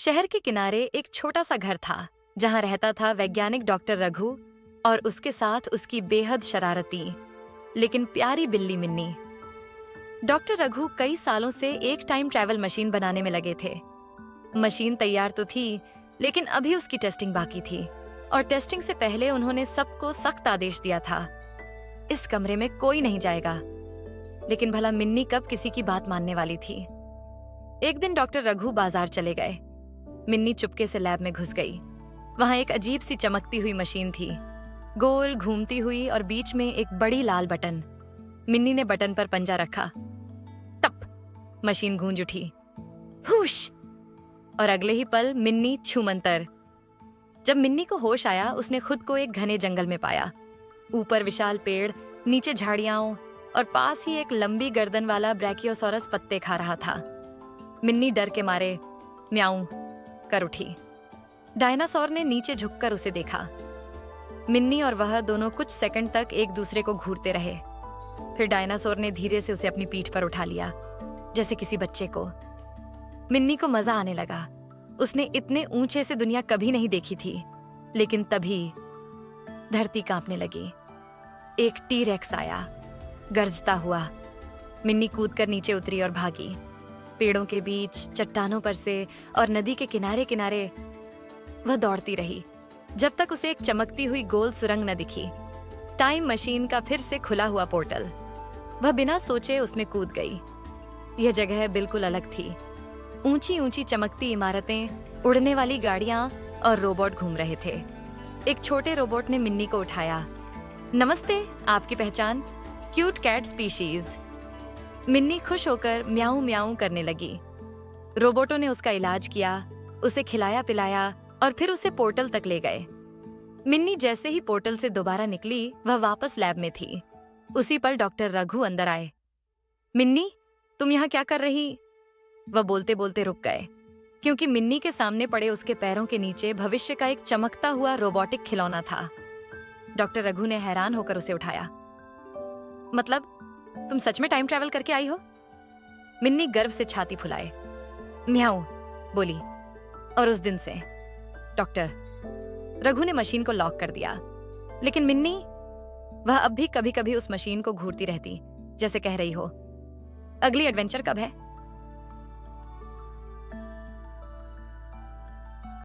शहर के किनारे एक छोटा सा घर था जहां रहता था वैज्ञानिक डॉक्टर रघु और उसके साथ उसकी बेहद शरारती लेकिन प्यारी बिल्ली मिन्नी। डॉक्टर रघु कई सालों से एक टाइम ट्रैवल मशीन बनाने में लगे थे। मशीन तैयार तो थी, लेकिन अभी उसकी टेस्टिंग बाकी थी और टेस्टिंग से पहले उन्होंने सबको सख्त आदेश दिया था, इस कमरे में कोई नहीं जाएगा। लेकिन भला मिन्नी कब किसी की बात मानने वाली थी। एक दिन डॉक्टर रघु बाजार चले गए। मिन्नी चुपके से लैब में घुस गई। वहां एक अजीब सी चमकती हुई मशीन थी, गोल घूमती हुई और बीच में एक बड़ी लाल बटन। मिन्नी ने बटन पर पंजा रखा। टप, मशीन गूंज उठी। हुश! और अगले ही पल मिन्नी छूमंतर। जब मिन्नी को होश आया, उसने खुद को एक घने जंगल में पाया। ऊपर विशाल पेड़, नीचे झाड़ियां और पास ही एक लंबी गर्दन वाला ब्रैकियोसॉरस पत्ते खा रहा था। मिन्नी डर के मारे म्याऊं कर उठी। डायनासोर ने नीचे झुककर उसे देखा। मिन्नी और वह दोनों कुछ सेकंड तक एक दूसरे को घूरते रहे। फिर डायनासोर ने धीरे से उसे अपनी पीठ पर उठा लिया, जैसे किसी बच्चे को। मिन्नी को मजा आने लगा। उसने इतने ऊंचे से दुनिया कभी नहीं देखी थी। लेकिन तभी धरती कांपने लगी। एक टी-रेक्स आया, गरजता हुआ। मिन्नी कूदकर नीचे उतरी और भागी। पेड़ों के बीच, चट्टानों पर से और नदी के किनारे किनारे वह दौड़ती रही, जब तक उसे एक चमकती हुई गोल सुरंग न दिखी। टाइम मशीन का फिर से खुला हुआ पोर्टल। वह बिना सोचे उसमें कूद गई। यह जगह बिल्कुल अलग थी। ऊंची ऊंची चमकती इमारतें, उड़ने वाली गाड़ियां और रोबोट घूम रहे थे। एक छोटे रोबोट ने मिन्नी को उठाया। नमस्ते, आपकी पहचान? Cute cat species. मिन्नी खुश होकर म्याऊं म्याऊं करने लगी। रोबोटों ने उसका इलाज किया, उसे खिलाया पिलाया और फिर उसे पोर्टल तक ले गए। मिन्नी जैसे ही पोर्टल से दोबारा निकली, वह वापस लैब में थी। उसी पल डॉक्टर रघु अंदर आए। मिन्नी, तुम यहाँ क्या कर रही? वह बोलते बोलते रुक गए, क्योंकि मिन्नी के सामने पड़े उसके पैरों के नीचे भविष्य का एक चमकता हुआ रोबोटिक खिलौना था। डॉक्टर रघु ने हैरान होकर उसे उठाया। मतलब, तुम सच में टाइम ट्रैवल करके आई हो? मिन्नी गर्व से छाती फुलाए म्याऊं बोली। और उस दिन से डॉक्टर रघु ने मशीन को लॉक कर दिया। लेकिन मिन्नी, वह अब भी कभी कभी उस मशीन को घूरती रहती, जैसे कह रही हो, अगली एडवेंचर कब है?